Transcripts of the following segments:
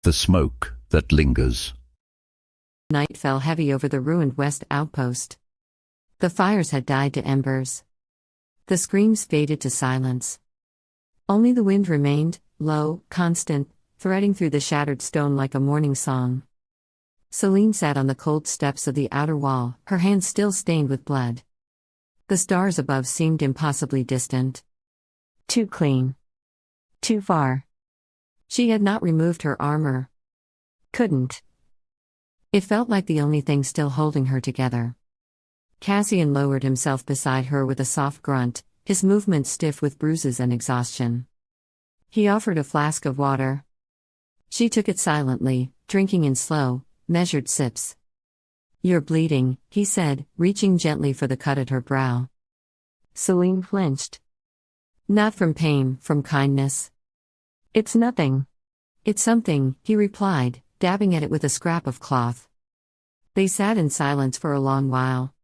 The smoke that lingers. Night fell heavy over the ruined west outpost. The fires had died to embers. The screams faded to silence. Only the wind remained, low, constant, threading through the shattered stone like a morning song. Selene sat on the cold steps of the outer wall, her hands still stained with blood. The stars above seemed impossibly distant. Too clean. Too far. She had not removed her armor. Couldn't. It felt like the only thing still holding her together. Cassian lowered himself beside her with a soft grunt, his movements stiff with bruises and exhaustion. He offered a flask of water. She took it silently, drinking in slow, measured sips. "You're bleeding," he said, reaching gently for the cut at her brow. Selene flinched. "Not from pain, from kindness." "It's nothing." "It's something," he replied, dabbing at it with a scrap of cloth. They sat in silence for a long while.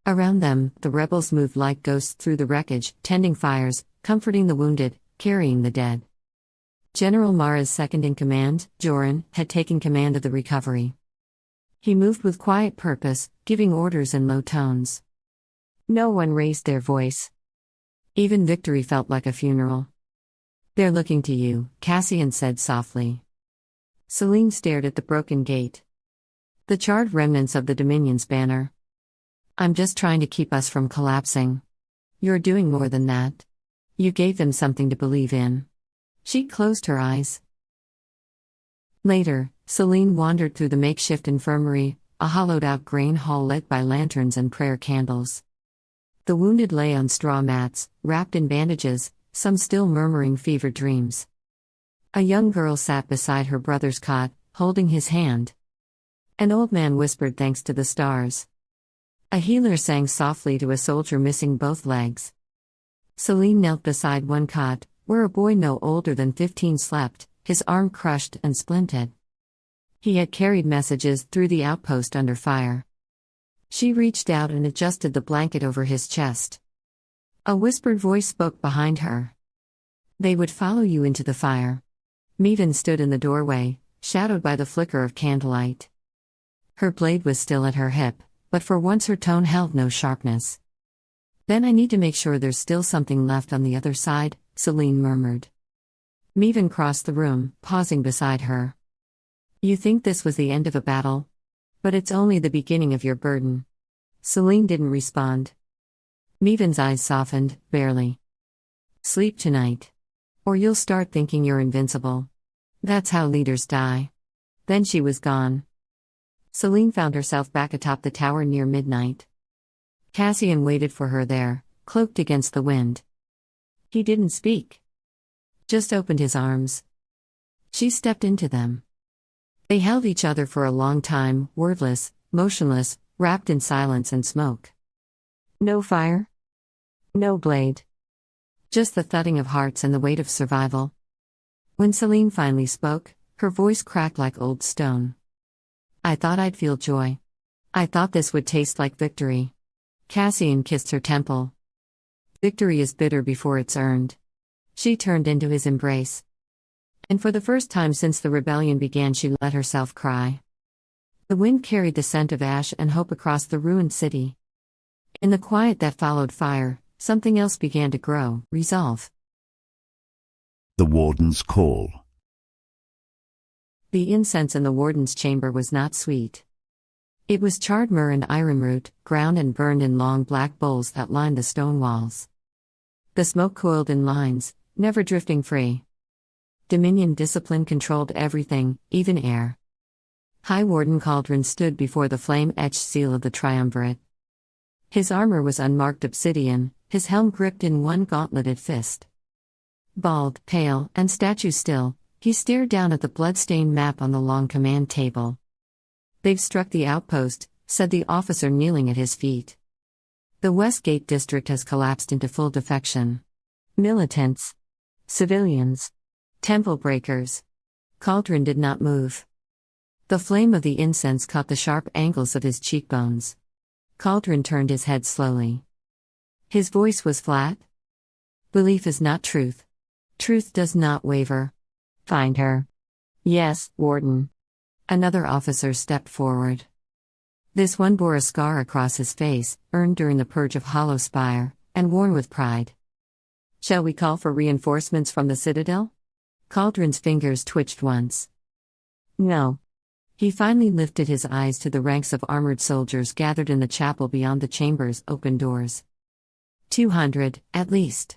Around them, the rebels moved like ghosts through the wreckage, tending fires, comforting the wounded, carrying the dead. General Mara's second-in-command, Joran, had taken command of the recovery. He moved with quiet purpose, giving orders in low tones. No one raised their voice. Even victory felt like a funeral. "They're looking to you," Cassian said softly. Selene stared at the broken gate. The charred remnants of the Dominion's banner. "I'm just trying to keep us from collapsing." "You're doing more than that. You gave them something to believe in." She closed her eyes. Later, Selene wandered through the makeshift infirmary, a hollowed-out grain hall lit by lanterns and prayer candles. The wounded lay on straw mats, wrapped in bandages, some still murmuring fevered dreams. A young girl sat beside her brother's cot, holding his hand. An old man whispered thanks to the stars. A healer sang softly to a soldier missing both legs. Selene knelt beside one cot, where a boy no older than 15 slept, his arm crushed and splinted. He had carried messages through the outpost under fire. She reached out and adjusted the blanket over his chest. A whispered voice spoke behind her. "They would follow you into the fire." Meaven stood in the doorway, shadowed by the flicker of candlelight. Her blade was still at her hip, but for once her tone held no sharpness. "Then I need to make sure there's still something left on the other side," Selene murmured. Meaven crossed the room, pausing beside her. "You think this was the end of a battle? But it's only the beginning of your burden." Selene didn't respond. Meaven's eyes softened, barely. "Sleep tonight. Or you'll start thinking you're invincible. That's how leaders die." Then she was gone. Selene found herself back atop the tower near midnight. Cassian waited for her there, cloaked against the wind. He didn't speak. Just opened his arms. She stepped into them. They held each other for a long time, wordless, motionless, wrapped in silence and smoke. No fire. No blade. Just the thudding of hearts and the weight of survival. When Selene finally spoke, her voice cracked like old stone. "I thought I'd feel joy. I thought this would taste like victory." Cassian kissed her temple. "Victory is bitter before it's earned." She turned into his embrace. And for the first time since the rebellion began, she let herself cry. The wind carried the scent of ash and hope across the ruined city. In the quiet that followed fire, something else began to grow: resolve. The Warden's call. The incense in the Warden's chamber was not sweet. It was charred myrrh and ironroot, ground and burned in long black bowls that lined the stone walls. The smoke coiled in lines, never drifting free. Dominion discipline controlled everything, even air. High Warden Cauldron stood before the flame-etched seal of the triumvirate. His armor was unmarked obsidian, his helm gripped in one gauntleted fist. Bald, pale, and statue still, he stared down at the blood-stained map on the long command table. "They've struck the outpost," said the officer kneeling at his feet. "The Westgate district has collapsed into full defection. Militants. Civilians. Temple breakers." Cauldron did not move. The flame of the incense caught the sharp angles of his cheekbones. Cauldron turned his head slowly. His voice was flat. "Belief is not truth. Truth does not waver. Find her. Yes, Warden. Another officer stepped forward. This one bore a scar across his face, earned during the Purge of Hollow Spire, and worn with pride. Shall we call for reinforcements from the Citadel? Cauldron's fingers twitched once. No. He finally lifted his eyes to the ranks of armored soldiers gathered in the chapel beyond the chamber's open doors. 200, at least.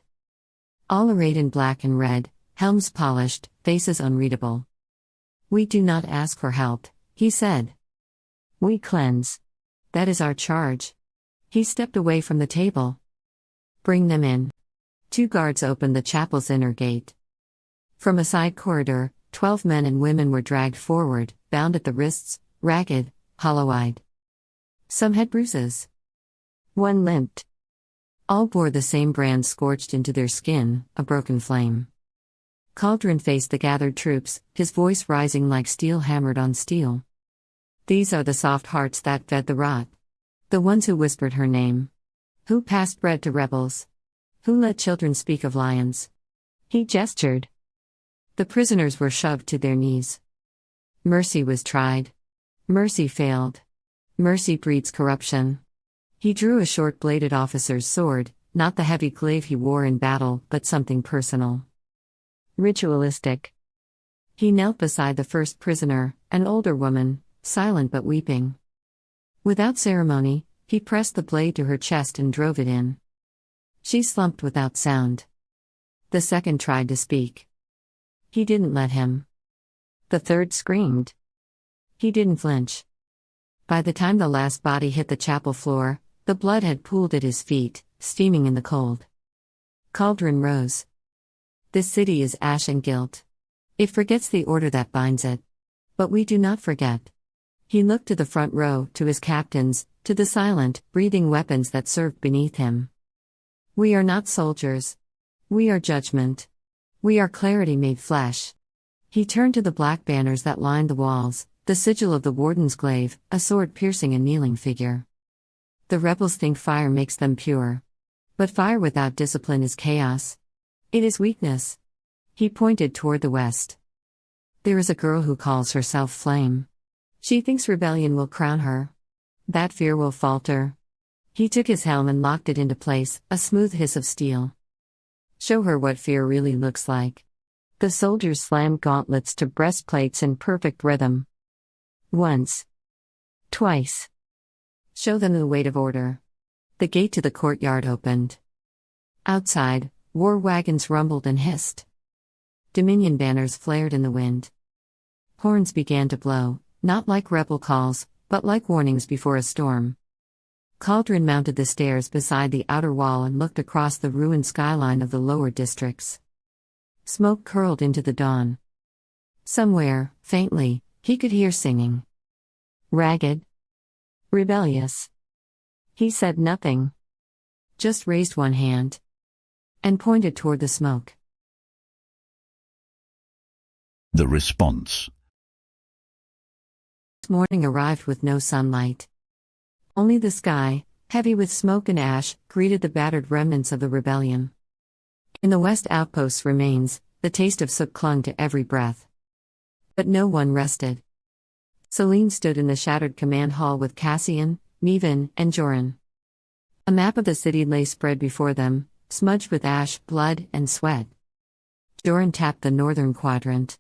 All arrayed in black and red, helms polished, faces unreadable. We do not ask for help, he said. We cleanse. That is our charge. He stepped away from the table. Bring them in. 2 guards opened the chapel's inner gate. From a side corridor, 12 men and women were dragged forward, bound at the wrists, ragged, hollow-eyed. Some had bruises. One limped. All bore the same brand scorched into their skin, a broken flame. Cauldron faced the gathered troops, his voice rising like steel hammered on steel. These are the soft hearts that fed the rot. The ones who whispered her name. Who passed bread to rebels. Who let children speak of lions. He gestured. The prisoners were shoved to their knees. Mercy was tried. Mercy failed. Mercy breeds corruption. He drew a short-bladed officer's sword, not the heavy glaive he wore in battle, but something personal. Ritualistic. He knelt beside the first prisoner, an older woman, silent but weeping. Without ceremony, he pressed the blade to her chest and drove it in. She slumped without sound. The second tried to speak. He didn't let him. The third screamed. He didn't flinch. By the time the last body hit the chapel floor, the blood had pooled at his feet, steaming in the cold. Cauldron rose. This city is ash and guilt. It forgets the order that binds it. But we do not forget. He looked to the front row, to his captains, to the silent, breathing weapons that served beneath him. We are not soldiers. We are judgment. We are clarity made flesh. He turned to the black banners that lined the walls, the sigil of the Warden's glaive, a sword piercing a kneeling figure. The rebels think fire makes them pure. But fire without discipline is chaos. It is weakness. He pointed toward the west. There is a girl who calls herself Flame. She thinks rebellion will crown her. That fear will falter. He took his helm and locked it into place, a smooth hiss of steel. Show her what fear really looks like. The soldiers slammed gauntlets to breastplates in perfect rhythm. Once. Twice. Show them the weight of order. The gate to the courtyard opened. Outside, war wagons rumbled and hissed. Dominion banners flared in the wind. Horns began to blow, not like rebel calls, but like warnings before a storm. Cauldron mounted the stairs beside the outer wall and looked across the ruined skyline of the lower districts. Smoke curled into the dawn. Somewhere, faintly, he could hear singing. Ragged. Rebellious. He said nothing. Just raised one hand. And pointed toward the smoke. The response. Morning arrived with no sunlight. Only the sky, heavy with smoke and ash, greeted the battered remnants of the rebellion. In the west outpost's remains, the taste of soot clung to every breath. But no one rested. Selene stood in the shattered command hall with Cassian, Merrow, and Joran. A map of the city lay spread before them, smudged with ash, blood, and sweat. Joran tapped the northern quadrant.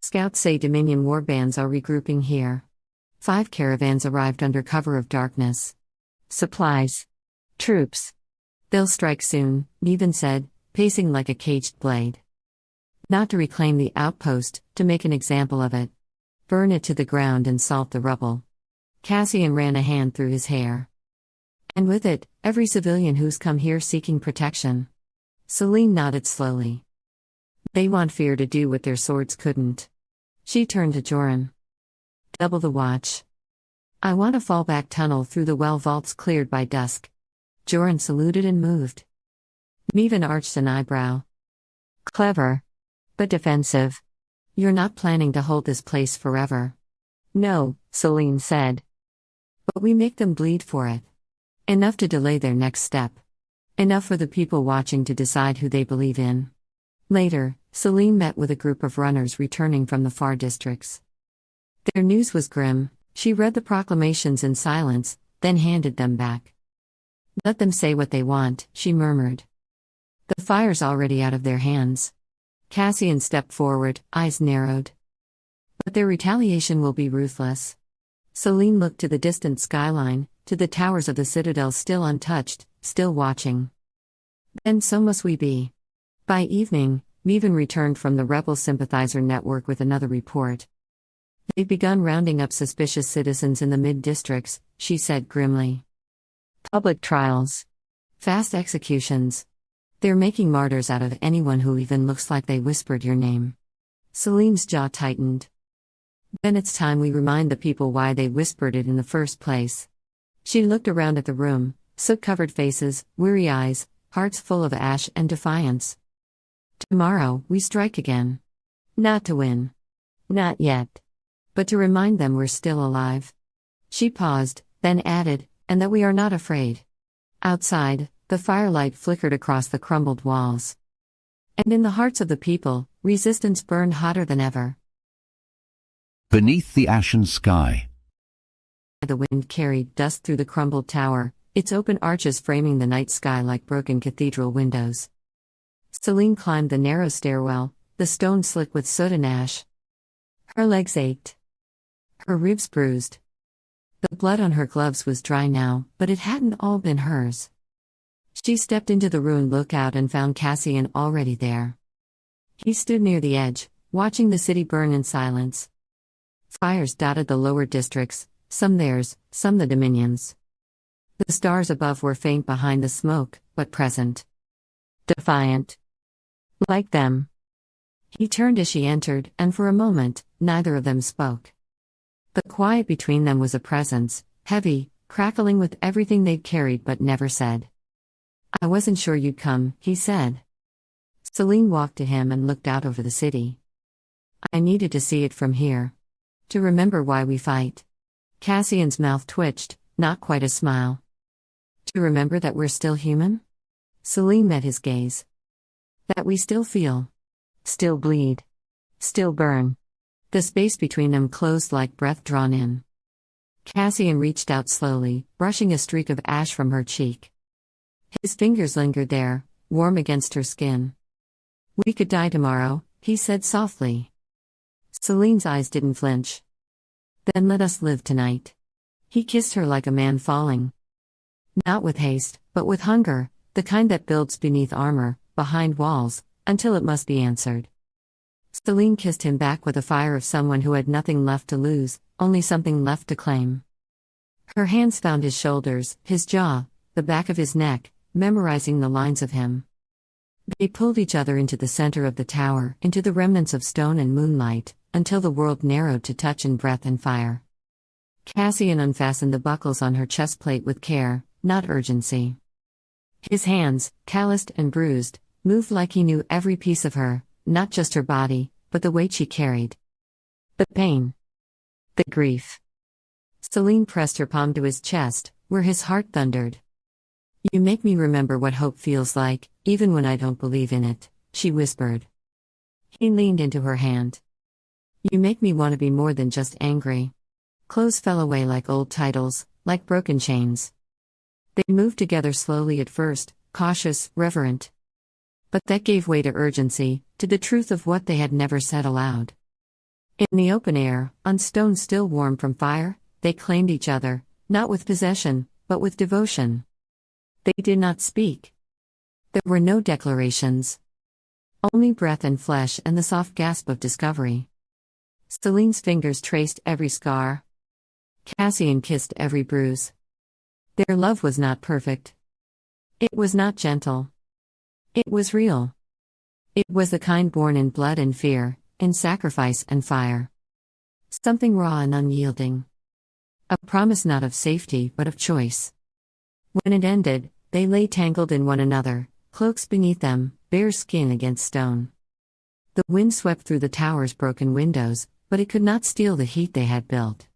Scouts say Dominion warbands are regrouping here. 5 caravans arrived under cover of darkness. Supplies. Troops. They'll strike soon, Merrow said, pacing like a caged blade. Not to reclaim the outpost, to make an example of it. Burn it to the ground and salt the rubble. Cassian ran a hand through his hair. And with it, every civilian who's come here seeking protection. Selene nodded slowly. They want fear to do what their swords couldn't. She turned to Joran. Double the watch. I want a fallback tunnel through the well vaults cleared by dusk. Joran saluted and moved. Merrow arched an eyebrow. Clever. But defensive. You're not planning to hold this place forever. No, Selene said. But we make them bleed for it. Enough to delay their next step. Enough for the people watching to decide who they believe in. Later, Selene met with a group of runners returning from the far districts. Their news was grim. She read the proclamations in silence, then handed them back. "Let them say what they want," she murmured. "The fire's already out of their hands." Cassian stepped forward, eyes narrowed. "But their retaliation will be ruthless." Selene looked to the distant skyline, to the towers of the citadel still untouched, still watching. "Then so must we be." By evening, Meven returned from the rebel sympathizer network with another report. "They've begun rounding up suspicious citizens in the mid-districts," she said grimly. "Public trials. Fast executions. They're making martyrs out of anyone who even looks like they whispered your name." Selene's jaw tightened. "Then it's time we remind the people why they whispered it in the first place." She looked around at the room, soot-covered faces, weary eyes, hearts full of ash and defiance. "Tomorrow, we strike again. Not to win. Not yet. But to remind them we're still alive." She paused, then added, "and that we are not afraid." Outside, the firelight flickered across the crumbled walls. And in the hearts of the people, resistance burned hotter than ever. Beneath the ashen sky. The wind carried dust through the crumbled tower, its open arches framing the night sky like broken cathedral windows. Selene climbed the narrow stairwell, the stone slick with soot and ash. Her legs ached. Her ribs bruised. The blood on her gloves was dry now, but it hadn't all been hers. She stepped into the ruined lookout and found Cassian already there. He stood near the edge, watching the city burn in silence. Fires dotted the lower districts, some theirs, some the Dominion's. The stars above were faint behind the smoke, but present. Defiant. Like them. He turned as she entered, and for a moment, neither of them spoke. The quiet between them was a presence, heavy, crackling with everything they'd carried but never said. "I wasn't sure you'd come," he said. Selene walked to him and looked out over the city. "I needed to see it from here. To remember why we fight." Cassian's mouth twitched, not quite a smile. "To remember that we're still human?" Selene met his gaze. "That we still feel. Still bleed. Still burn." The space between them closed like breath drawn in. Cassian reached out slowly, brushing a streak of ash from her cheek. His fingers lingered there, warm against her skin. "We could die tomorrow," he said softly. Selene's eyes didn't flinch. "Then let us live tonight." He kissed her like a man falling. Not with haste, but with hunger, the kind that builds beneath armor, behind walls, until it must be answered. Selene kissed him back with the fire of someone who had nothing left to lose, only something left to claim. Her hands found his shoulders, his jaw, the back of his neck, memorizing the lines of him. They pulled each other into the center of the tower, into the remnants of stone and moonlight, until the world narrowed to touch and breath and fire. Cassian unfastened the buckles on her chest plate with care, not urgency. His hands, calloused and bruised, moved like he knew every piece of her, not just her body, but the weight she carried. The pain. The grief. Selene pressed her palm to his chest, where his heart thundered. "You make me remember what hope feels like, even when I don't believe in it," she whispered. He leaned into her hand. "You make me want to be more than just angry." Clothes fell away like old titles, like broken chains. They moved together slowly at first, cautious, reverent. But that gave way to urgency, to the truth of what they had never said aloud. In the open air, on stone still warm from fire, they claimed each other, not with possession, but with devotion. They did not speak. There were no declarations. Only breath and flesh and the soft gasp of discovery. Selene's fingers traced every scar. Cassian kissed every bruise. Their love was not perfect. It was not gentle. It was real. It was the kind born in blood and fear, in sacrifice and fire. Something raw and unyielding. A promise not of safety but of choice. When it ended, they lay tangled in one another, cloaks beneath them, bare skin against stone. The wind swept through the tower's broken windows, but it could not steal the heat they had built.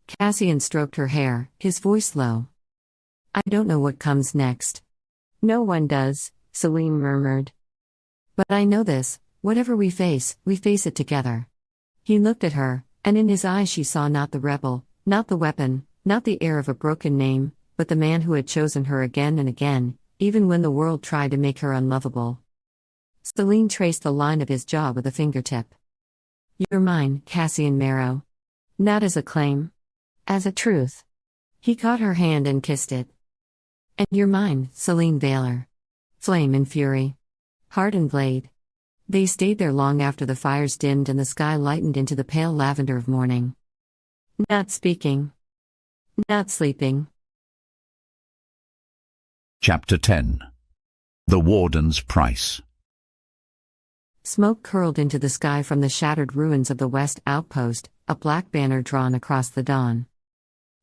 Cassian stroked her hair, his voice low. "I don't know what comes next." "No one does," Selene murmured. "But I know this, Whatever we face it together. He looked at her, and in his eyes she saw not the rebel, not the weapon, not the heir of a broken name, but the man who had chosen her again and again, even when the world tried to make her unlovable. Selene traced the line of his jaw with a fingertip. "You're mine, Cassian Merrow." Not as a claim. As a truth. He caught her hand and kissed it. "And you're mine, Selene Veylor." Flame and fury. Heart and blade. They stayed there long after the fires dimmed and the sky lightened into the pale lavender of morning. Not speaking. Not sleeping. Chapter 10. The Warden's Price. Smoke curled into the sky from the shattered ruins of the West Outpost, a black banner drawn across the dawn.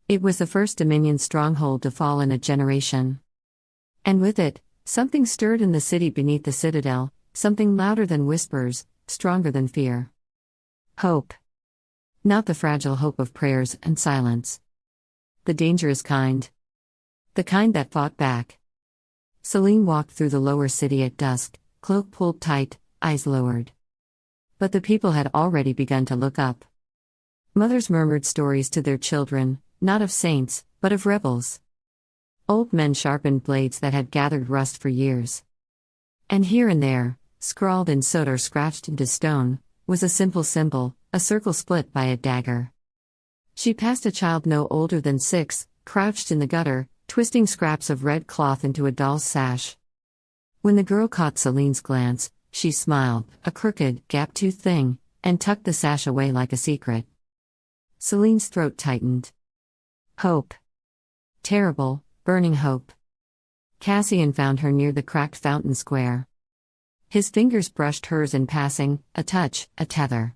It was the first Dominion stronghold to fall in a generation. And with it, something stirred in the city beneath the citadel, something louder than whispers, stronger than fear. Hope. Not the fragile hope of prayers and silence. The dangerous kind. The kind that fought back. Selene walked through the lower city at dusk, cloak pulled tight, eyes lowered. But the people had already begun to look up. Mothers murmured stories to their children, not of saints, but of rebels. Old men sharpened blades that had gathered rust for years. And here and there, scrawled in soot or scratched into stone, was a simple symbol, a circle split by a dagger. She passed a child no older than 6, crouched in the gutter, twisting scraps of red cloth into a doll's sash. When the girl caught Selene's glance, she smiled, a crooked, gap-toothed thing, and tucked the sash away like a secret. Selene's throat tightened. Hope. Terrible, burning hope. Cassian found her near the cracked fountain square. His fingers brushed hers in passing, a touch, a tether.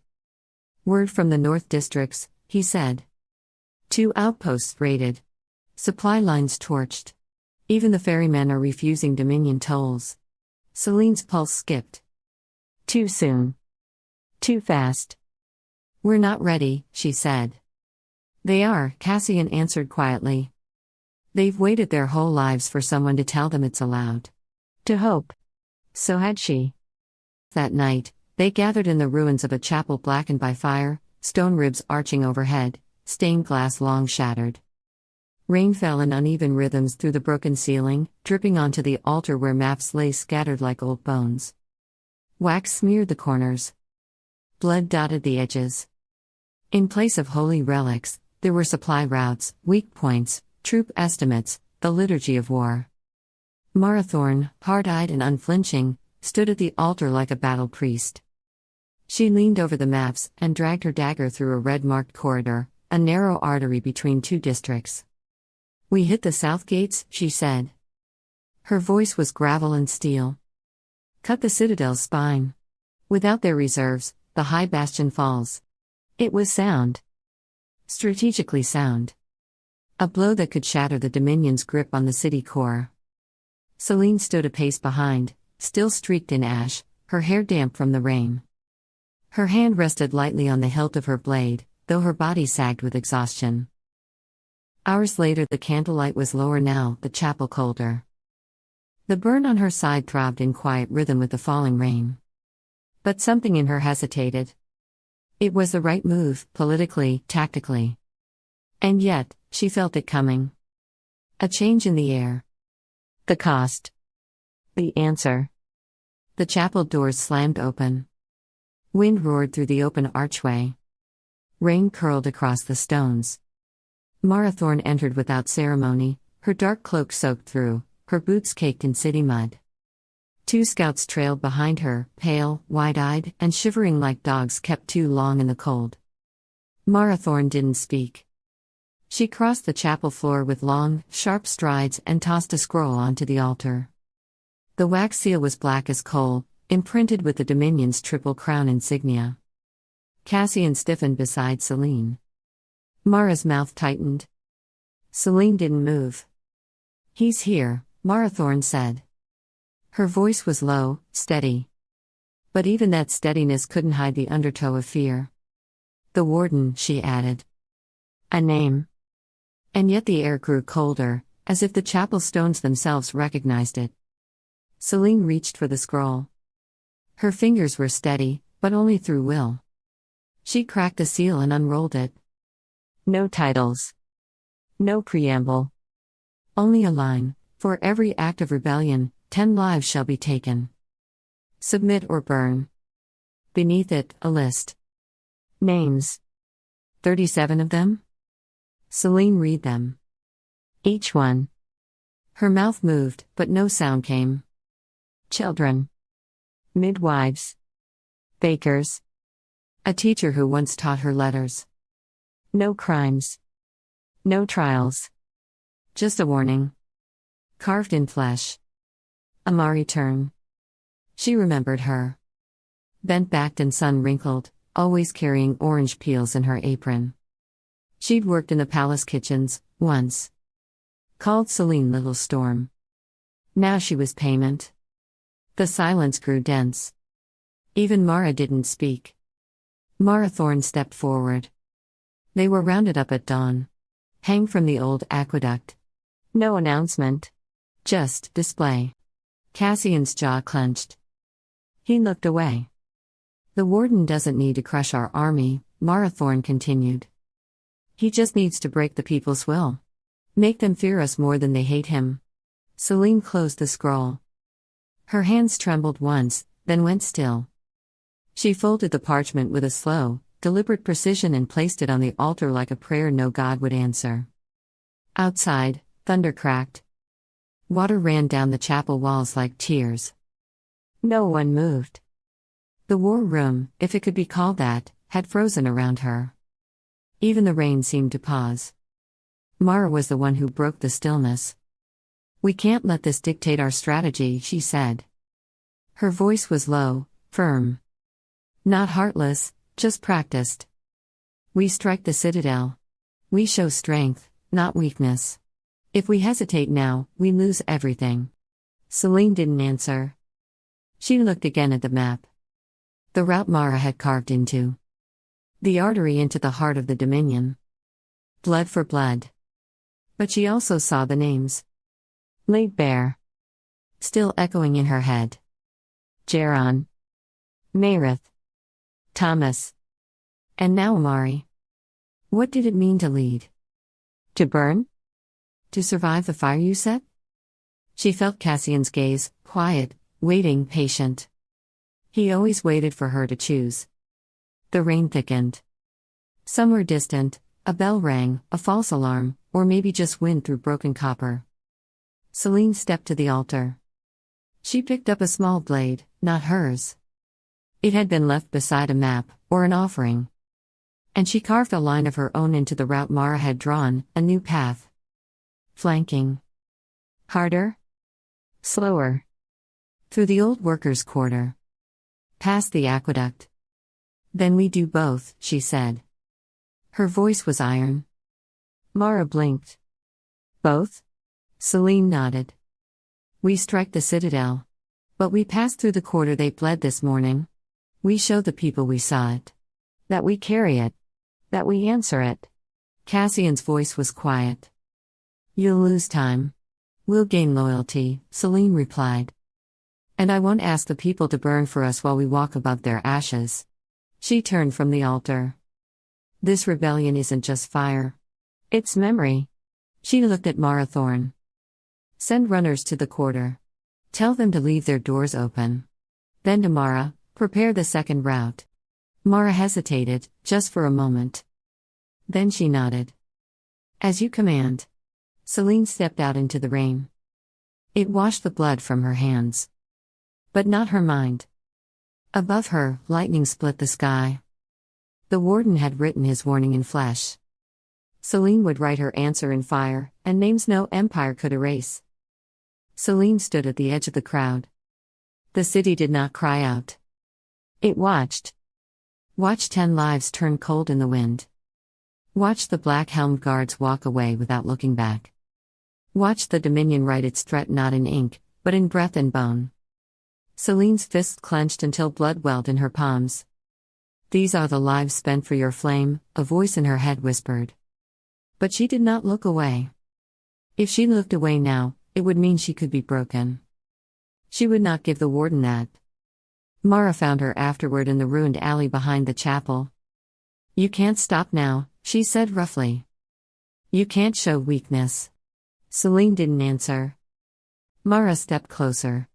"Word from the North Districts," he said. 2 outposts raided. Supply lines torched. Even the ferrymen are refusing Dominion tolls. Selene's pulse skipped. Too soon. Too fast. "We're not ready," she said. "They are," Cassian answered quietly. "They've waited their whole lives for someone to tell them it's allowed. To hope." So had she. That night, they gathered in the ruins of a chapel blackened by fire, stone ribs arching overhead, stained glass long shattered. Rain fell in uneven rhythms through the broken ceiling, dripping onto the altar where maps lay scattered like old bones. Wax smeared the corners. Blood dotted the edges. In place of holy relics, there were supply routes, weak points, troop estimates, the liturgy of war. Marathorn, hard-eyed and unflinching, stood at the altar like a battle priest. She leaned over the maps and dragged her dagger through a red-marked corridor, a narrow artery between 2 districts. "We hit the south gates," she said. Her voice was gravel and steel. "Cut the citadel's spine. Without their reserves, the high bastion falls." It was sound. Strategically sound. A blow that could shatter the Dominion's grip on the city core. Selene stood a pace behind, still streaked in ash, her hair damp from the rain. Her hand rested lightly on the hilt of her blade, though her body sagged with exhaustion. Hours later the candlelight was lower now, the chapel colder. The burn on her side throbbed in quiet rhythm with the falling rain. But something in her hesitated. It was the right move, politically, tactically. And yet, she felt it coming. A change in the air. The cost. The answer. The chapel doors slammed open. Wind roared through the open archway. Rain curled across the stones. Marathorn entered without ceremony, her dark cloak soaked through, her boots caked in city mud. 2 scouts trailed behind her, pale, wide-eyed, and shivering like dogs kept too long in the cold. Marathorn didn't speak. She crossed the chapel floor with long, sharp strides and tossed a scroll onto the altar. The wax seal was black as coal, imprinted with the Dominion's triple crown insignia. Cassian stiffened beside Selene. Mara's mouth tightened. Selene didn't move. "He's here," Marathorn said. Her voice was low, steady. But even that steadiness couldn't hide the undertow of fear. "The Warden," she added. A name. And yet the air grew colder, as if the chapel stones themselves recognized it. Selene reached for the scroll. Her fingers were steady, but only through will. She cracked the seal and unrolled it. No titles. No preamble. Only a line: for every act of rebellion, 10 lives shall be taken. Submit or burn. Beneath it, a list. Names. 37 of them? Selene read them. Each one. Her mouth moved, but no sound came. Children. Midwives. Bakers. A teacher who once taught her letters. No crimes. No trials. Just a warning. Carved in flesh. Amari turn. She remembered her. Bent-backed and sun-wrinkled, always carrying orange peels in her apron. She'd worked in the palace kitchens, once. Called Selene Little Storm. Now she was payment. The silence grew dense. Even Mara didn't speak. Mara Thorne stepped forward. They were rounded up at dawn. Hanged from the old aqueduct. No announcement. Just display. Cassian's jaw clenched. He looked away. The Warden doesn't need to crush our army, Mara Thorne continued. He just needs to break the people's will. Make them fear us more than they hate him. Selene closed the scroll. Her hands trembled once, then went still. She folded the parchment with a slow, deliberate precision and placed it on the altar like a prayer no god would answer. Outside, thunder cracked. Water ran down the chapel walls like tears. No one moved. The war room, if it could be called that, had frozen around her. Even the rain seemed to pause. Mara was the one who broke the stillness. We can't let this dictate our strategy, she said. Her voice was low, firm. Not heartless, just practiced. We strike the citadel. We show strength, not weakness. If we hesitate now, we lose everything. Selene didn't answer. She looked again at the map. The route Mara had carved into. The artery into the heart of the Dominion. Blood for blood. But she also saw the names. Laid bare. Still echoing in her head. Jaron. Mayrith. Thomas. And now Amari. What did it mean to lead? To burn? To survive the fire you set? She felt Cassian's gaze, quiet, waiting, patient. He always waited for her to choose. The rain thickened. Somewhere distant, a bell rang, a false alarm, or maybe just wind through broken copper. Selene stepped to the altar. She picked up a small blade, not hers. It had been left beside a map, or an offering. And she carved a line of her own into the route Mara had drawn, a new path. Flanking. Harder. Slower. Through the old workers' quarter. Past the aqueduct. Then we do both, she said. Her voice was iron. Mara blinked. Both? Selene nodded. We strike the citadel. But we pass through the quarter they bled this morning. We show the people we saw it. That we carry it. That we answer it. Cassian's voice was quiet. You'll lose time. We'll gain loyalty, Selene replied. And I won't ask the people to burn for us while we walk above their ashes. She turned from the altar. This rebellion isn't just fire. It's memory. She looked at Mara Thorne. Send runners to the quarter. Tell them to leave their doors open. Then to Mara, prepare the second route. Mara hesitated, just for a moment. Then she nodded. As you command. Selene stepped out into the rain. It washed the blood from her hands. But not her mind. Above her, lightning split the sky. The Warden had written his warning in flesh. Selene would write her answer in fire, and names no empire could erase. Selene stood at the edge of the crowd. The city did not cry out. It watched. Watched 10 lives turn cold in the wind. Watched the black-helmed guards walk away without looking back. Watched the Dominion write its threat not in ink, but in breath and bone. Selene's fists clenched until blood welled in her palms. These are the lives spent for your flame, a voice in her head whispered. But she did not look away. If she looked away now, it would mean she could be broken. She would not give the Warden that. Mara found her afterward in the ruined alley behind the chapel. "You can't stop now," she said roughly. "You can't show weakness." Selene didn't answer. Mara stepped closer.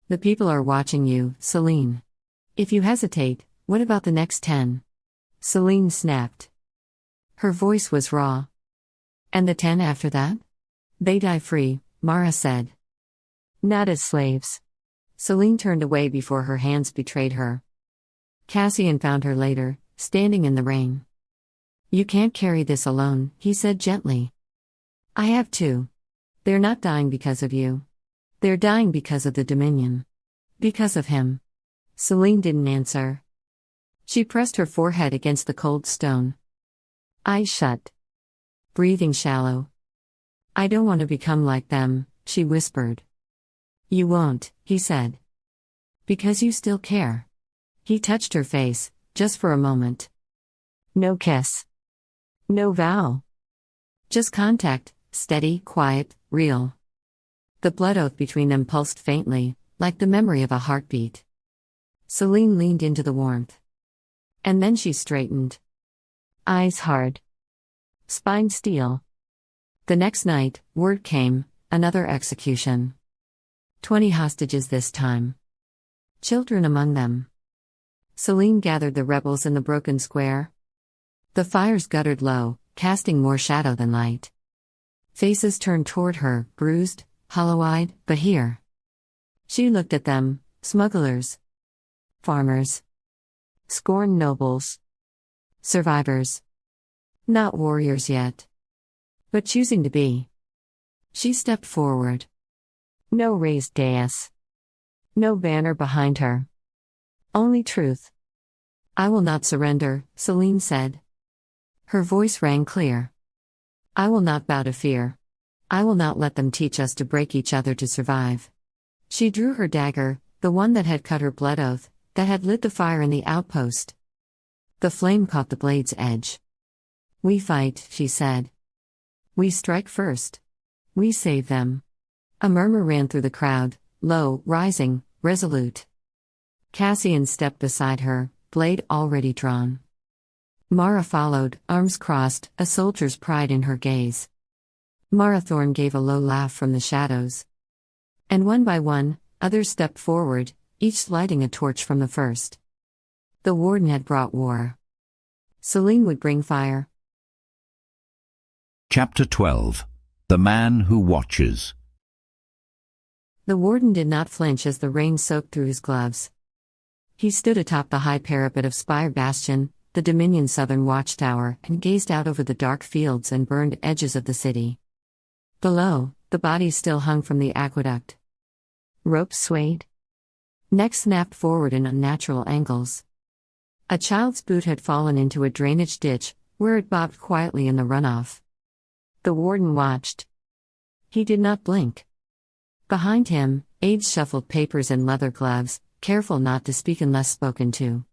"The people are watching you, Selene. If you hesitate, what about the next 10? Selene snapped. Her voice was raw. "And the 10 after that? They die free," Mara said. "Not as slaves." Selene turned away before her hands betrayed her. Cassian found her later, standing in the rain. "You can't carry this alone," he said gently. "I have to. They're not dying because of you. They're dying because of the Dominion. Because of him." Selene didn't answer. She pressed her forehead against the cold stone. Eyes shut. Breathing shallow. "I don't want to become like them," she whispered. "You won't," he said. "Because you still care." He touched her face, just for a moment. No kiss. No vow. Just contact, steady, quiet, real. The blood oath between them pulsed faintly, like the memory of a heartbeat. Selene leaned into the warmth. And then she straightened. Eyes hard. Spine steel. The next night, word came, another execution. 20 hostages this time. Children among them. Selene gathered the rebels in the broken square. The fires guttered low, casting more shadow than light. Faces turned toward her, bruised, hollow-eyed, but here. She looked at them, smugglers. Farmers. Scorned nobles. Survivors. Not warriors yet. But choosing to be. She stepped forward. No raised dais. No banner behind her. Only truth. "I will not surrender," Selene said. Her voice rang clear. "I will not bow to fear. I will not let them teach us to break each other to survive." She drew her dagger, the one that had cut her blood oath, that had lit the fire in the outpost. The flame caught the blade's edge. "We fight," she said. "We strike first. We save them." A murmur ran through the crowd, low, rising, resolute. Cassian stepped beside her, blade already drawn. Mara followed, arms crossed, a soldier's pride in her gaze. Marathorn gave a low laugh from the shadows. And one by one, others stepped forward, each lighting a torch from the first. The Warden had brought war. Selene would bring fire. Chapter 12. The Man Who Watches. The Warden did not flinch as the rain soaked through his gloves. He stood atop the high parapet of Spire Bastion, the Dominion's southern watchtower, and gazed out over the dark fields and burned edges of the city. Below, the bodies still hung from the aqueduct. Ropes swayed. Necks snapped forward in unnatural angles. A child's boot had fallen into a drainage ditch, where it bobbed quietly in the runoff. The Warden watched. He did not blink. Behind him, aides shuffled papers in leather gloves, careful not to speak unless spoken to.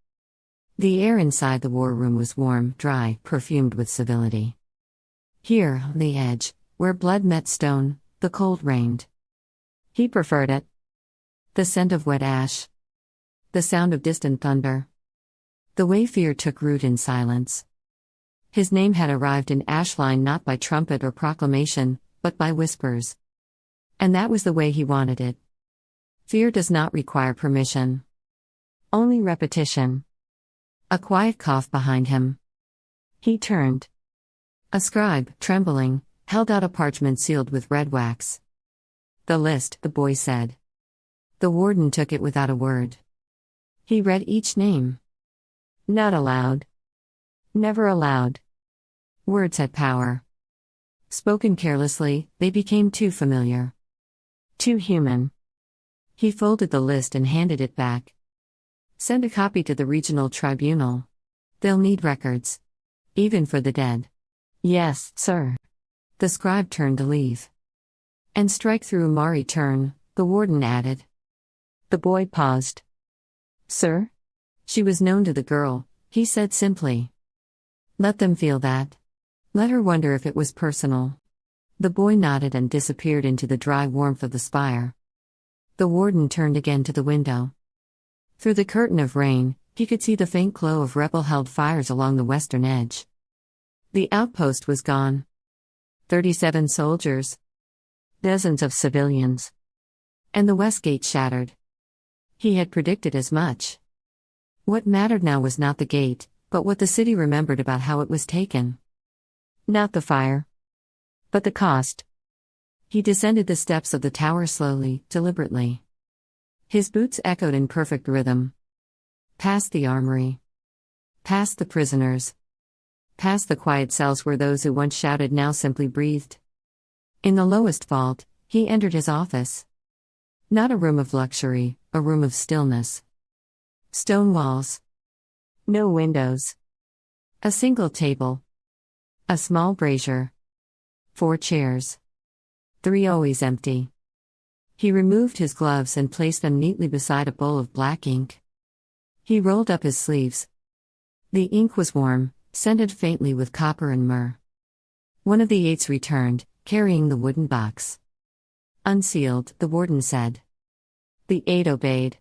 The air inside the war room was warm, dry, perfumed with civility. Here, on the edge, where blood met stone, the cold reigned. He preferred it. The scent of wet ash. The sound of distant thunder. The way fear took root in silence. His name had arrived in Ashline not by trumpet or proclamation, but by whispers. And that was the way he wanted it. Fear does not require permission. Only repetition. A quiet cough behind him. He turned. A scribe, trembling, held out a parchment sealed with red wax. "The list," the boy said. The Warden took it without a word. He read each name. Not aloud. Never aloud. Words had power. Spoken carelessly, they became too familiar. Too human. He folded the list and handed it back. "Send a copy to the regional tribunal. They'll need records. Even for the dead." "Yes, sir." The scribe turned to leave. "And strike through Mari turn," the Warden added. The boy paused. "Sir?" She was known to the girl, he said simply. "Let them feel that. Let her wonder if it was personal." The boy nodded and disappeared into the dry warmth of the spire. The Warden turned again to the window. Through the curtain of rain, he could see the faint glow of rebel-held fires along the western edge. The outpost was gone. 37 soldiers. Dozens of civilians. And the west gate shattered. He had predicted as much. What mattered now was not the gate, but what the city remembered about how it was taken. Not the fire. But the cost. He descended the steps of the tower slowly, deliberately. His boots echoed in perfect rhythm. Past the armory. Past the prisoners. Past the quiet cells where those who once shouted now simply breathed. In the lowest vault, he entered his office. Not a room of luxury, a room of stillness. Stone walls. No windows. A single table. A small brazier. 4 chairs. 3 always empty. He removed his gloves and placed them neatly beside a bowl of black ink. He rolled up his sleeves. The ink was warm, scented faintly with copper and myrrh. One of the aides returned, carrying the wooden box. Unsealed, the warden said. The aide obeyed.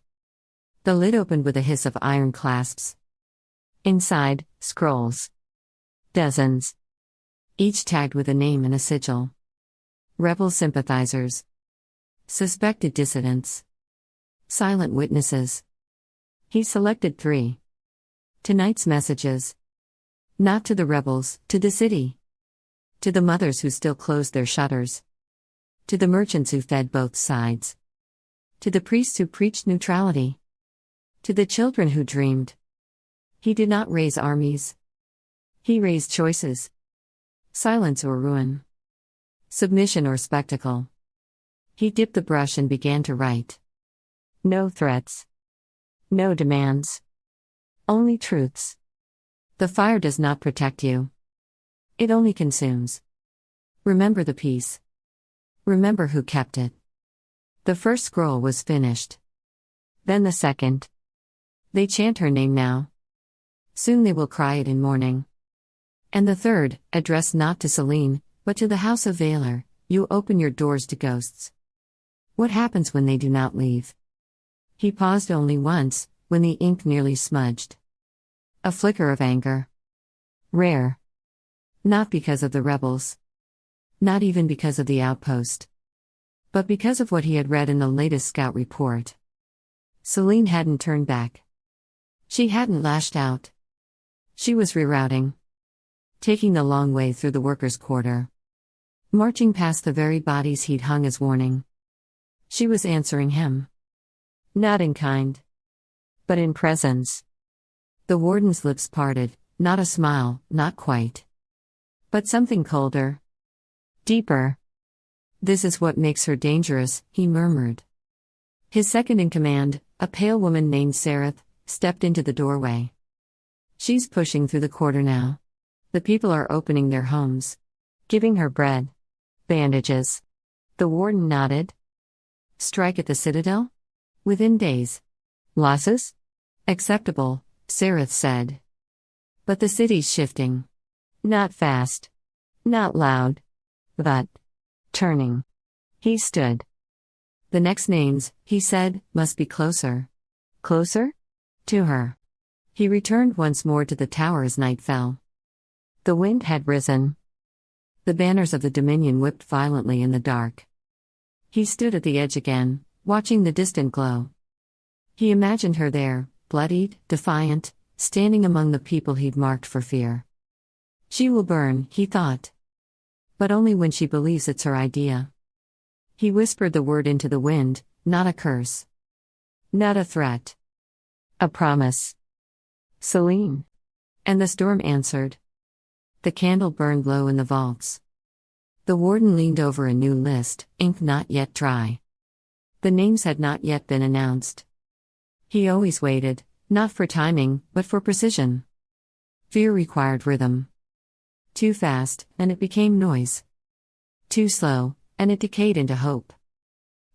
The lid opened with a hiss of iron clasps. Inside, scrolls. Dozens. Each tagged with a name and a sigil. Rebel sympathizers. Suspected dissidents. Silent witnesses. He selected 3. Tonight's messages. Not to the rebels, to the city. To the mothers who still closed their shutters. To the merchants who fed both sides. To the priests who preached neutrality. To the children who dreamed. He did not raise armies. He raised choices. Silence or ruin. Submission or spectacle. He dipped the brush and began to write. No threats. No demands. Only truths. The fire does not protect you. It only consumes. Remember the peace. Remember who kept it. The first scroll was finished. Then the second. They chant her name now. Soon they will cry it in mourning. And the third, addressed not to Selene, but to the house of Veylor, you open your doors to ghosts. What happens when they do not leave? He paused only once, when the ink nearly smudged. A flicker of anger. Rare. Not because of the rebels. Not even because of the outpost. But because of what he had read in the latest scout report. Selene hadn't turned back. She hadn't lashed out. She was rerouting. Taking the long way through the workers' quarter. Marching past the very bodies he'd hung as warning. She was answering him. Not in kind. But in presence. The warden's lips parted, not a smile, not quite. But something colder. Deeper. This is what makes her dangerous, he murmured. His second-in-command, a pale woman named Sereth, stepped into the doorway. She's pushing through the quarter now. The people are opening their homes. Giving her bread. Bandages. The warden nodded. Strike at the citadel? Within days. Losses? Acceptable, Sereth said. But the city's shifting. Not fast. Not loud. But turning. He stood. The next names, he said, must be closer. Closer? To her. He returned once more to the tower as night fell. The wind had risen. The banners of the Dominion whipped violently in the dark. He stood at the edge again, watching the distant glow. He imagined her there, bloodied, defiant, standing among the people he'd marked for fear. She will burn, he thought. But only when she believes it's her idea. He whispered the word into the wind, not a curse. Not a threat. A promise. Selene. And the storm answered. The candle burned low in the vaults. The warden leaned over a new list, ink not yet dry. The names had not yet been announced. He always waited, not for timing, but for precision. Fear required rhythm. Too fast, and it became noise. Too slow, and it decayed into hope.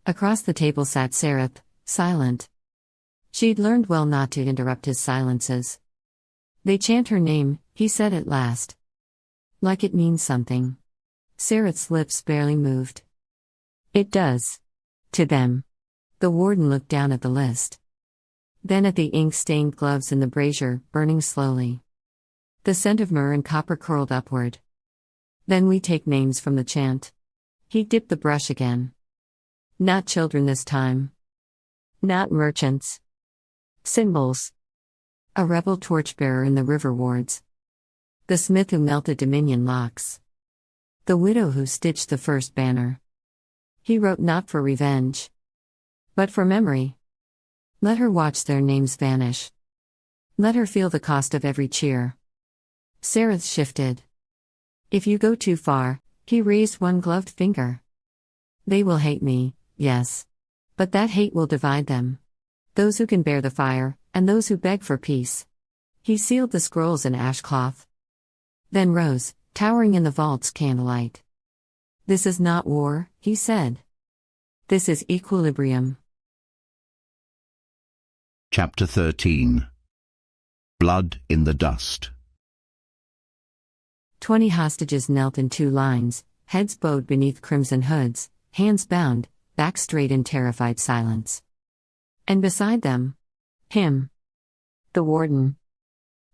Across the table sat Sereth, silent. She'd learned well not to interrupt his silences. They chant her name, he said at last. Like it means something. Sereth's lips barely moved. It does. To them. The warden looked down at the list. Then at the ink-stained gloves in the brazier, burning slowly. The scent of myrrh and copper curled upward. Then we take names from the chant. He dipped the brush again. Not children this time. Not merchants. Symbols. A rebel torchbearer in the river wards. The smith who melted Dominion locks. The widow who stitched the first banner. He wrote not for revenge, but for memory. Let her watch their names vanish. Let her feel the cost of every cheer. Sereth shifted. If you go too far, he raised one gloved finger. They will hate me, yes. But that hate will divide them. Those who can bear the fire, and those who beg for peace. He sealed the scrolls in ashcloth. Then rose, towering in the vault's candlelight. This is not war, he said. This is equilibrium. Chapter 13. Blood in the Dust. 20 hostages knelt in 2 lines, heads bowed beneath crimson hoods, hands bound, back straight in terrified silence. And beside them, him. The warden.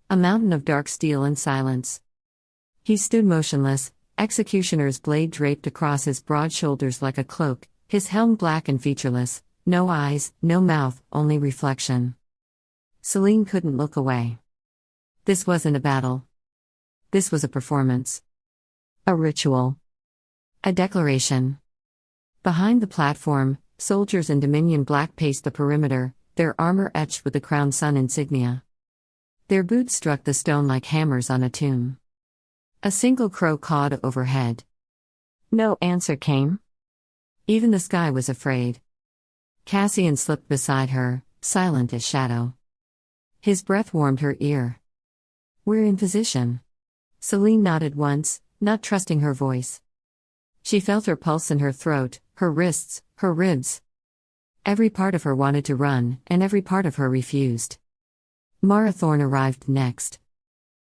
A mountain of dark steel and silence. He stood motionless, executioner's blade draped across his broad shoulders like a cloak, his helm black and featureless, no eyes, no mouth, only reflection. Selene couldn't look away. This wasn't a battle. This was a performance. A ritual. A declaration. Behind the platform, soldiers in Dominion black paced the perimeter, their armor etched with the crown sun insignia. Their boots struck the stone like hammers on a tomb. A single crow cawed overhead. No answer came. Even the sky was afraid. Cassian slipped beside her, silent as shadow. His breath warmed her ear. We're in position. Selene nodded once, not trusting her voice. She felt her pulse in her throat, her wrists, her ribs. Every part of her wanted to run, and every part of her refused. Mara Thorne arrived next.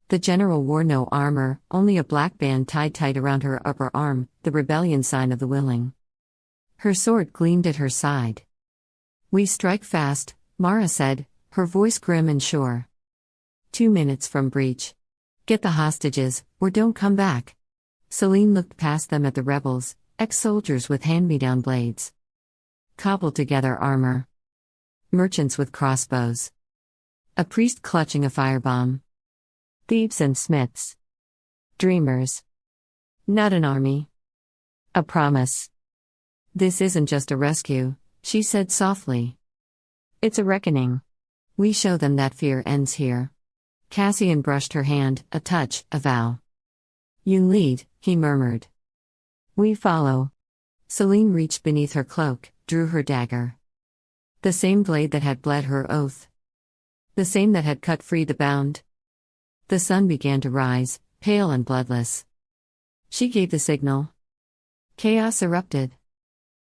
The general wore no armor, only a black band tied tight around her upper arm, the rebellion sign of the willing. Her sword gleamed at her side. We strike fast, Mara said, her voice grim and sure. 2 minutes from breach. Get the hostages, or don't come back. Selene looked past them at the rebels, ex-soldiers with hand-me-down blades. Cobbled together armor. Merchants with crossbows. A priest clutching a firebomb. Thieves and smiths. Dreamers. Not an army. A promise. This isn't just a rescue, she said softly. It's a reckoning. We show them that fear ends here. Cassian brushed her hand, a touch, a vow. You lead, he murmured. We follow. Selene reached beneath her cloak, drew her dagger. The same blade that had bled her oath. The same that had cut free the bound. The sun began to rise, pale and bloodless. She gave the signal. Chaos erupted.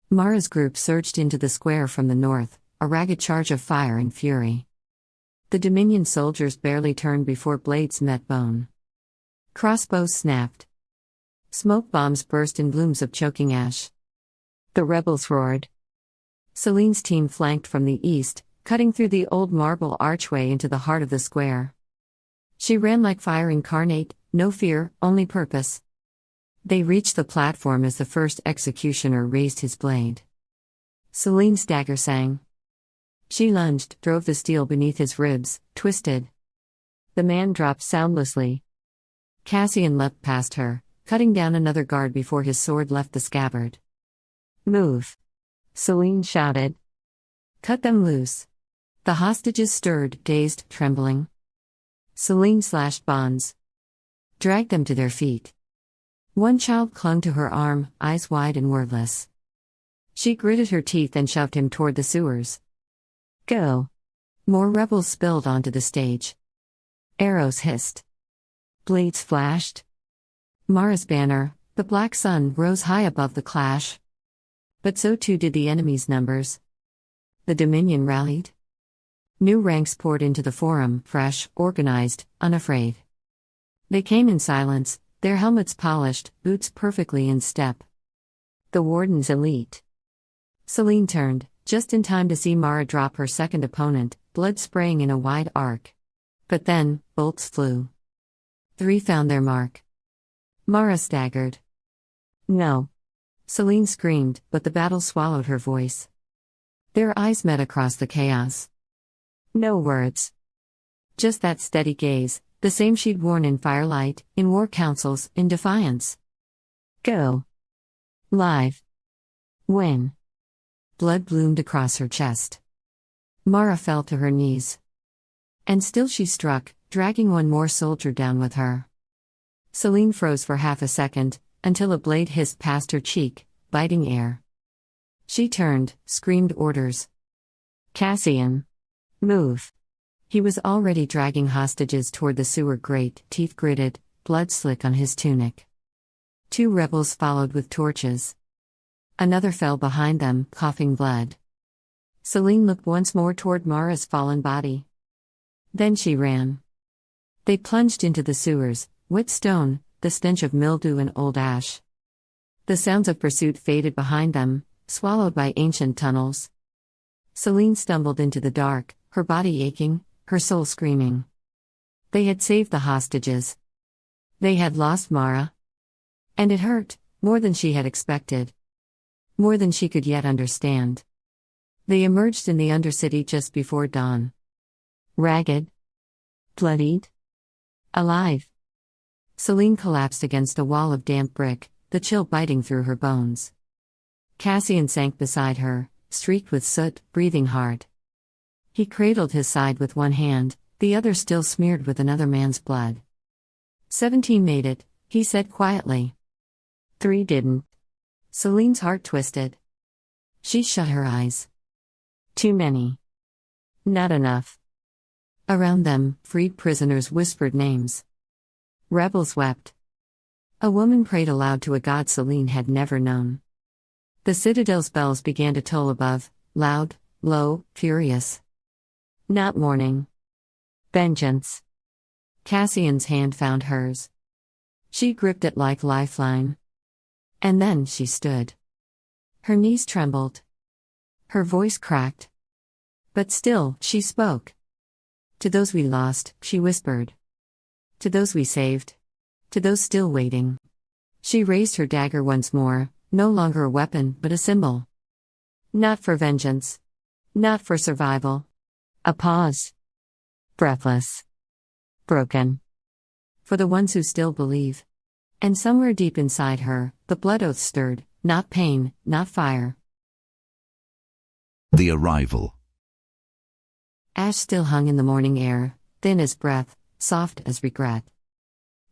Mara's group surged into the square from the north, a ragged charge of fire and fury. The Dominion soldiers barely turned before blades met bone. Crossbows snapped. Smoke bombs burst in blooms of choking ash. The rebels roared. Selene's team flanked from the east, cutting through the old marble archway into the heart of the square. She ran like fire incarnate, no fear, only purpose. They reached the platform as the first executioner raised his blade. Selene's dagger sang. She lunged, drove the steel beneath his ribs, twisted. The man dropped soundlessly. Cassian leapt past her, cutting down another guard before his sword left the scabbard. Move! Selene shouted. Cut them loose. The hostages stirred, dazed, trembling. Selene slashed bonds. Dragged them to their feet. One child clung to her arm, eyes wide and wordless. She gritted her teeth and shoved him toward the sewers. Go! More rebels spilled onto the stage. Arrows hissed. Blades flashed. Mara's banner, the black sun, rose high above the clash. But so too did the enemy's numbers. The Dominion rallied. New ranks poured into the forum, fresh, organized, unafraid. They came in silence, their helmets polished, boots perfectly in step. The Warden's elite. Selene turned, just in time to see Mara drop her second opponent, blood spraying in a wide arc. But then, bolts flew. 3 found their mark. Mara staggered. No. Selene screamed, but the battle swallowed her voice. Their eyes met across the chaos. No words. Just that steady gaze, the same she'd worn in firelight, in war councils, in defiance. Go. Live. Win. Blood bloomed across her chest. Mara fell to her knees. And still she struck, dragging one more soldier down with her. Selene froze for half a second, until a blade hissed past her cheek, biting air. She turned, screamed orders. Cassian. Move. He was already dragging hostages toward the sewer grate, teeth gritted, blood slick on his tunic. 2 rebels followed with torches. Another fell behind them, coughing blood. Selene looked once more toward Mara's fallen body. Then she ran. They plunged into the sewers, wet stone, the stench of mildew and old ash. The sounds of pursuit faded behind them, swallowed by ancient tunnels. Selene stumbled into the dark, her body aching, her soul screaming. They had saved the hostages. They had lost Mara. And it hurt, more than she had expected. More than she could yet understand. They emerged in the Undercity just before dawn. Ragged. Bloodied. Alive. Selene collapsed against a wall of damp brick, the chill biting through her bones. Cassian sank beside her, streaked with soot, breathing hard. He cradled his side with one hand, the other still smeared with another man's blood. 17 made it, he said quietly. 3 didn't. Selene's heart twisted. She shut her eyes. Too many. Not enough. Around them, freed prisoners whispered names. Rebels wept. A woman prayed aloud to a god Selene had never known. The citadel's bells began to toll above, loud, low, furious. Not mourning. Vengeance. Cassian's hand found hers. She gripped it like lifeline. And then she stood. Her knees trembled. Her voice cracked. But still, she spoke. To those we lost, she whispered. To those we saved. To those still waiting. She raised her dagger once more, no longer a weapon but a symbol. Not for vengeance. Not for survival. A pause. Breathless. Broken. For the ones who still believe. And somewhere deep inside her, the blood oath stirred, not pain, not fire. The arrival. Ash still hung in the morning air, thin as breath, soft as regret.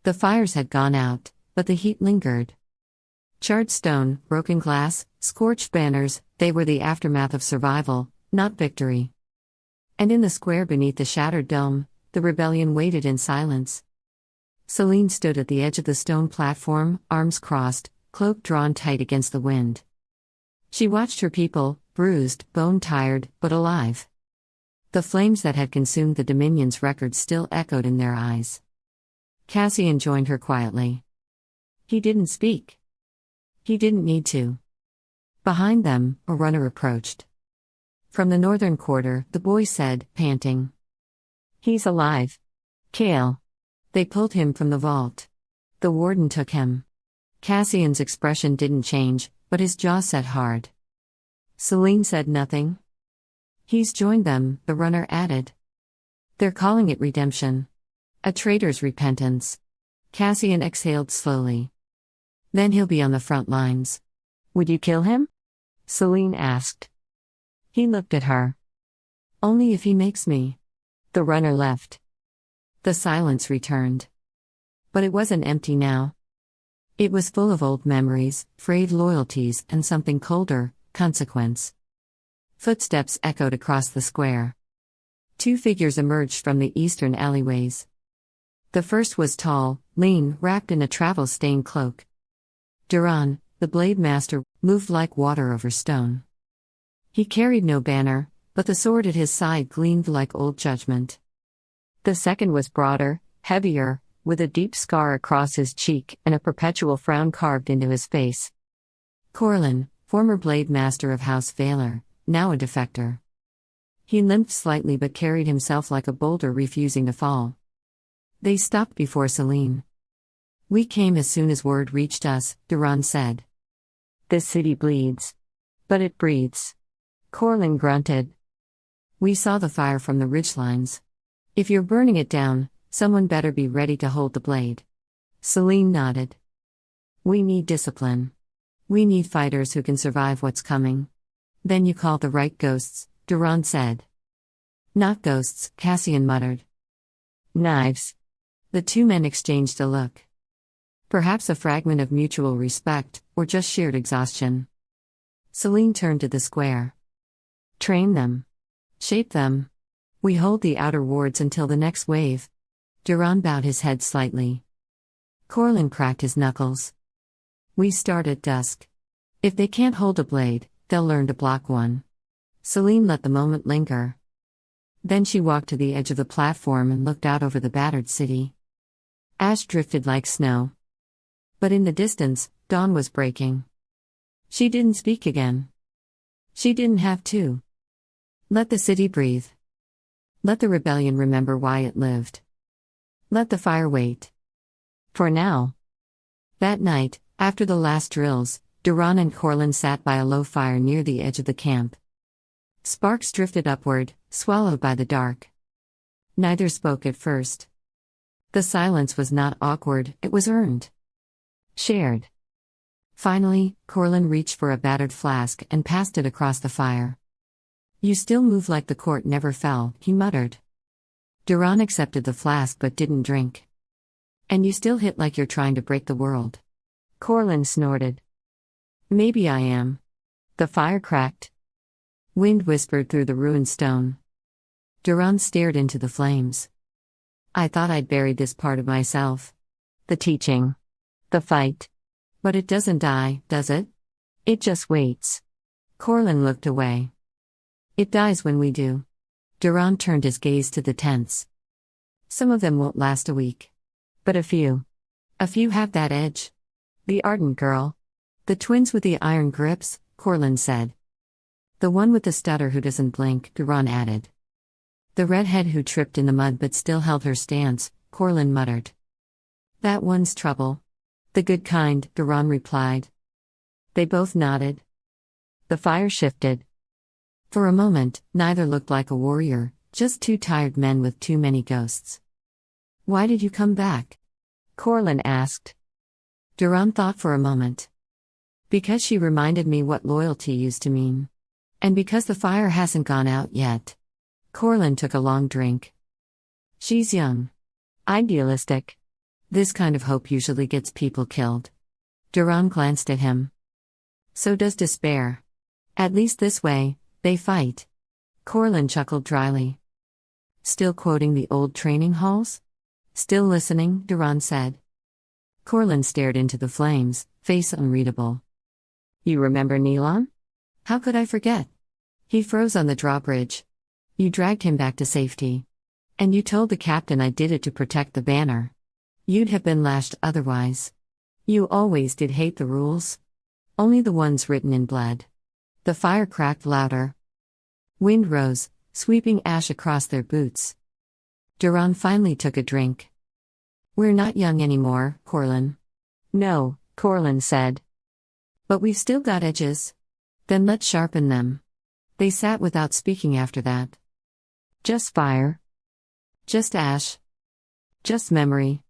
The fires had gone out, but the heat lingered. Charred stone, broken glass, scorched banners, they were the aftermath of survival, not victory. And in the square beneath the shattered dome, the rebellion waited in silence. Selene stood at the edge of the stone platform, arms crossed, cloak drawn tight against the wind. She watched her people, bruised, bone-tired, but alive. The flames that had consumed the Dominion's record still echoed in their eyes. Cassian joined her quietly. He didn't speak. He didn't need to. Behind them, a runner approached. From the northern quarter, the boy said, panting. He's alive. Kale. They pulled him from the vault. The warden took him. Cassian's expression didn't change, but his jaw set hard. Selene said nothing. He's joined them, the runner added. They're calling it redemption. A traitor's repentance. Cassian exhaled slowly. Then he'll be on the front lines. Would you kill him? Selene asked. He looked at her. Only if he makes me. The runner left. The silence returned. But it wasn't empty now. It was full of old memories, frayed loyalties, and something colder, consequence. Footsteps echoed across the square. 2 figures emerged from the eastern alleyways. The first was tall, lean, wrapped in a travel-stained cloak. Duran, the blade master, moved like water over stone. He carried no banner, but the sword at his side gleamed like old judgment. The second was broader, heavier, with a deep scar across his cheek and a perpetual frown carved into his face. Corlin, former blade master of House Veylor, now a defector. He limped slightly but carried himself like a boulder refusing to fall. They stopped before Selene. "We came as soon as word reached us," Duran said. "This city bleeds. But it breathes." Corlin grunted. "We saw the fire from the ridgelines. If you're burning it down, someone better be ready to hold the blade." Selene nodded. "We need discipline. We need fighters who can survive what's coming." "Then you call the right ghosts," Duran said. "Not ghosts," Cassian muttered. "Knives." The two men exchanged a look. Perhaps a fragment of mutual respect, or just sheer exhaustion. Selene turned to the square. "Train them. Shape them. We hold the outer wards until the next wave." Duran bowed his head slightly. Corlin cracked his knuckles. "We start at dusk. If they can't hold a blade, they'll learn to block one." Selene let the moment linger. Then she walked to the edge of the platform and looked out over the battered city. Ash drifted like snow. But in the distance, dawn was breaking. She didn't speak again. She didn't have to. Let the city breathe. Let the rebellion remember why it lived. Let the fire wait. For now. That night, after the last drills, Duran and Corlin sat by a low fire near the edge of the camp. Sparks drifted upward, swallowed by the dark. Neither spoke at first. The silence was not awkward, it was earned. Shared. Finally, Corlin reached for a battered flask and passed it across the fire. "You still move like the court never fell," he muttered. Duran accepted the flask but didn't drink. "And you still hit like you're trying to break the world." Corlin snorted. "Maybe I am." The fire cracked. Wind whispered through the ruined stone. Duran stared into the flames. "I thought I'd buried this part of myself. The teaching. The fight. But it doesn't die, does it? It just waits." Corlin looked away. "It dies when we do." Duran turned his gaze to the tents. "Some of them won't last a week. But a few. A few have that edge. The ardent girl. The twins with the iron grips," Corlin said. "The one with the stutter who doesn't blink," Duran added. "The redhead who tripped in the mud but still held her stance," Corlin muttered. "That one's trouble." "The good kind," Duran replied. They both nodded. The fire shifted. For a moment, neither looked like a warrior, just two tired men with too many ghosts. "Why did you come back?" Corlin asked. Duran thought for a moment. "Because she reminded me what loyalty used to mean. And because the fire hasn't gone out yet." Corlin took a long drink. "She's young. Idealistic. This kind of hope usually gets people killed." Duran glanced at him. "So does despair. At least this way, they fight." Corlin chuckled dryly. "Still quoting the old training halls?" "Still listening," Duran said. Corlin stared into the flames, face unreadable. "You remember Neelon?" "How could I forget? He froze on the drawbridge. You dragged him back to safety. And you told the captain I did it to protect the banner. You'd have been lashed otherwise. You always did hate the rules. Only the ones written in blood." The fire cracked louder. Wind rose, sweeping ash across their boots. Duran finally took a drink. "We're not young anymore, Corlin." "No," Corlin said. "But we've still got edges. Then let's sharpen them." They sat without speaking after that. Just fire. Just ash. Just memory.